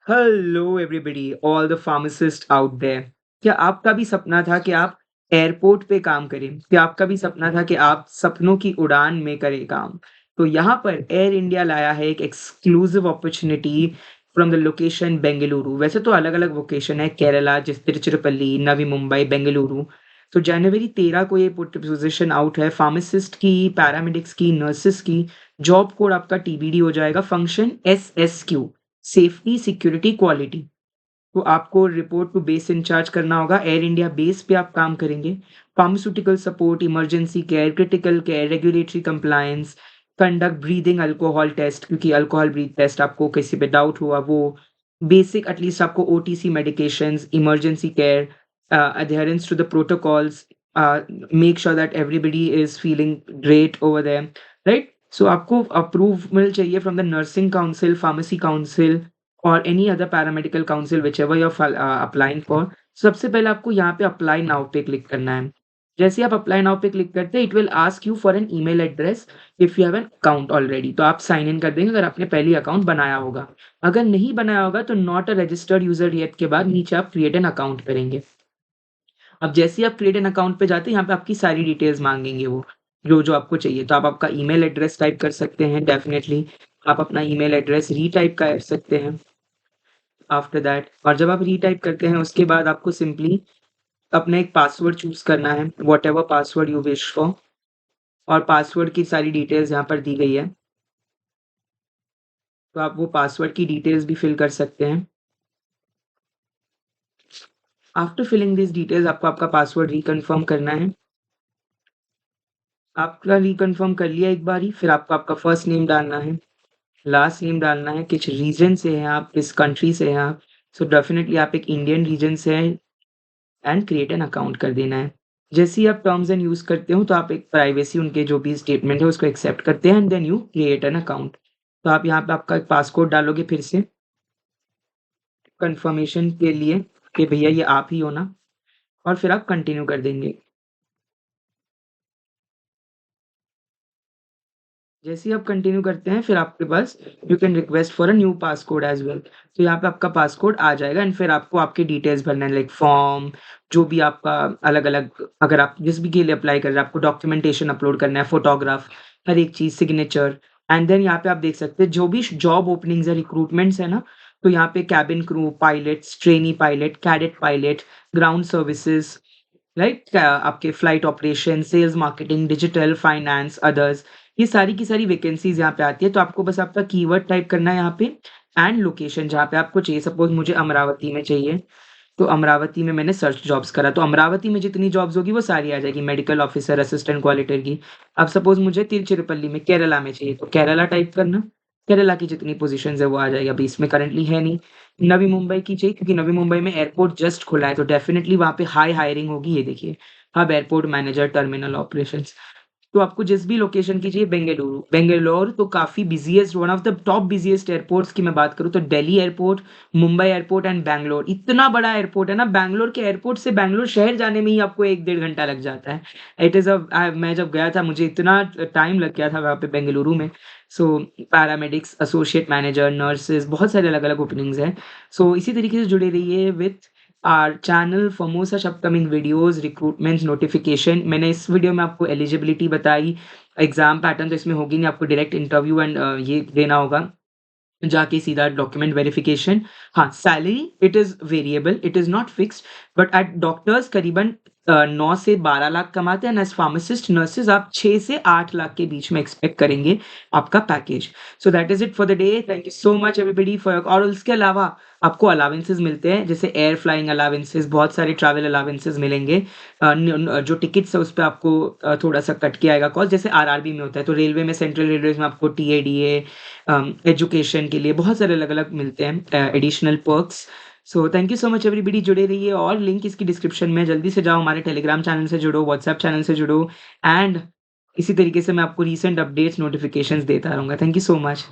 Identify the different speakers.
Speaker 1: Hello everybody, all the pharmacist out there. क्या आपका भी सपना था कि आप एयरपोर्ट पे काम करें? क्या आपका भी सपना था कि आप सपनों की उड़ान में करें काम? तो यहाँ पर एयर इंडिया लाया है एक exclusive opportunity from the location Bengaluru. वैसे तो अलग-अलग लोकेशन है, केरला, जैसे तिरुचिरापल्ली, नवी मुंबई, बेंगलुरु। तो जनवरी 13 को ये पोजीशन आउट है फार्मासिस्ट की, पैरामेडिक्स की, नर्सेस की। जॉब कोड आपका टीबीडी हो जाएगा, फंक्शन एसएसक्यू, सेफ्टी, सिक्योरिटी, क्वालिटी। तो आपको रिपोर्ट टू बेस इंचार्ज करना होगा, एयर इंडिया बेस पे आप काम करेंगे। Pharmaceutical support, emergency care, critical care, regulatory compliance, conduct breathing alcohol test, क्योंकि अल्कोहल ब्रीथ टेस्ट आपको किसी पे डाउट हुआ वो, बेसिक एटलीस्ट आपको OTC medications, emergency care, adherence to the protocols, make sure that everybody is feeling great over there, right? So आपको approval चाहिए from the nursing council, pharmacy council और any other paramedical council whichever you are applying for. सबसे पहले आपको यहाँ पे apply now पे click करना है। जैसे ही आप अप्लाई नाउ पे क्लिक करते हैं, it will ask you for an email address if you have an account already, तो आप साइन इन कर देंगे अगर आपने पहले ही अकाउंट बनाया होगा। अगर नहीं बनाया होगा तो not a registered user yet के बाद नीचे आप क्रिएट एन अकाउंट करेंगे। अब जैसे ही आप क्रिएट एन अकाउंट पे जाते हैं, यहाँ पे आपकी सारी डिटेल्स माँगेंगे वो, जो-जो आपको चाहिए। तो आप आपका ईमेल एड्रेस टाइप कर सकते हैं डेफ़िनेटली, आप अपना ईमेल एड्रेस रीटाइप कर सकते हैं आफ्टर दैट। और जब आप रीटाइप करते हैं, उसके बाद आपको सिंपली अपना एक पासवर्ड चूज़ करना है, whatever password you wish for, और पासवर्ड की सारी डिटेल्स यहाँ पर दी गई है। तो आप वो पासवर्ड की डिटेल्स भी फिल कर सकते हैं। आफ्टर फिलिंग दिस डिटेल्स आपको आपका पासवर्ड रिकन्फर्म करना है। आपका रिकन्फर्म कर लिया एक बारी, फिर आपको आपका फर्स्ट नेम डालना है, लास्ट नेम डालना है, किस रीजन से हैं आप, किस कंट्री से हैं आप। सो डेफिनिटली आप एक इंडियन रीजन से हैं एंड क्रिएट एन अकाउंट कर देना है। जैसे ही आप टर्म्स एंड यूज़ करते हो, तो आप एक प्राइवेसी उनके जो भी स्टेटमेंट है उसको एक्सेप्ट करते हैं and then you create an account. तो आप यहाँ पे आपका पासकोड डालोगे फिर से कन्फर्मेशन के लिए कि भैया ये आप ही हो ना, और फिर आप कंटिन्यू कर देंगे। जैसे ही आप कंटिन्यू करते हैं, फिर आपके पास you can request for a new passcode as well. तो यहाँ पे आपका पासकोड आ जाएगा एंड फिर आपको आपकी डिटेल्स भरना है, लाइक फॉर्म, जो भी आपका अलग-अलग, अगर आप जिस भी के लिए अप्लाई कर रहे हैं, आपको डॉक्यूमेंटेशन अपलोड करना है, फोटोग्राफ, हर एक चीज़, सिग्नेचर। एंड देन यहाँ पे आप देख सकते हैं जो भी जॉब ओपनिंग्स है, रिक्रूटमेंट्स है ना, तो यहाँ पे cabin crew, pilots, trainee pilot, cadet pilot, ground services, right? आपके flight operation, sales marketing, digital, finance, others, ये सारी की सारी वैकेंसीज़ यहाँ पे आती है। तो आपको बस आपका कीवर्ड टाइप करना है यहाँ पे एंड लोकेशन जहाँ पे आपको चाहिए। सपोज़ मुझे अमरावती में चाहिए, तो अमरावती में मैंने सर्च जॉब्स करा, तो अमरावती में जितनी जॉब्स होगी वो सारी आ जाएगी, मेडिकल ऑफिसर, असिस्टेंट क्वालिटर की। अब सपोज़ मुझे तिरुचिरापल्ली में, केरला में चाहिए, तो केरला टाइप करना, केरला की जितनी पोज़ीशंस है वो आ जाएगी। अभी इसमें करंटली है नहीं। नवी मुंबई की चाहिए क्योंकि नवी मुंबई में एयरपोर्ट जस्ट खुला है, तो डेफ़िनिटली वहाँ पे हाई हायरिंग होगी, ये देखिए। Hub airport manager, terminal operations. तो आपको जिस भी लोकेशन की चाहिए, बेंगलुरु, बेंगलोर तो काफ़ी busiest, one of the top busiest airports की मैं बात करूँ तो Delhi airport, Mumbai airport and Bangalore. इतना बड़ा एयरपोर्ट है ना, बैंगलोर के एयरपोर्ट से बैंगलोर शहर जाने में ही आपको 1 डेढ़ घंटा लग जाता है। इट इज़ मैं जब गया था मुझे इतना टाइम लग गया था वहाँ पे बेंगलुरु में। सो पैरामेडिक्स, एसोसिएट मैनेजर, नर्सेज़, बहुत सारे अलग-अलग ओपनिंग्स हैं। सो इसी तरीके से जुड़े रहिए with our channel for more such upcoming videos, recruitments, notification. मैंने इस वीडियो में आपको एलिजिबिलिटी बताई, एग्ज़ाम पैटर्न तो इसमें होगी नहीं, आपको डायरेक्ट इंटरव्यू एंड ये देना होगा, जाके सीधा डॉक्यूमेंट वेरिफिकेशन। हाँ, salary it is variable, it is not fixed, but at doctors करीबन 9 से 12 लाख कमाते हैं एंड एज़ फार्मासिस्ट, नर्सेज़ आप 6 से 8 लाख के बीच में एक्सपेक्ट करेंगे आपका package. So that is it for the day. Thank you so much everybody for your, और उसके अलावा आपको अलाउंसेस मिलते हैं, जैसे एयर फ्लाइंग अलाउंसेस, बहुत सारे ट्रैवल अलाउंसेस मिलेंगे। जो टिकट्स है उस पे आपको थोड़ा-सा कट के आएगा कॉस्ट, जैसे आरआरबी में होता है, तो रेलवे में, सेंट्रल रेलवेज़ में आपको टीएडीए, एजुकेशन के लिए बहुत सारे अलग-अलग मिलते हैं additional perks. So thank you so much everybody, जुड़े रहिए और लिंक इसकी डिस्क्रिप्शन में, जल्दी से जाओ हमारे टेलीग्राम चैनल से जुड़ो, व्हाट्सएप चैनल से जुड़ो एंड इसी तरीके से मैं आपको रीसेंट अपडेट्स, नोटिफ़िकेशंस देता रहूँगा। Thank you so much.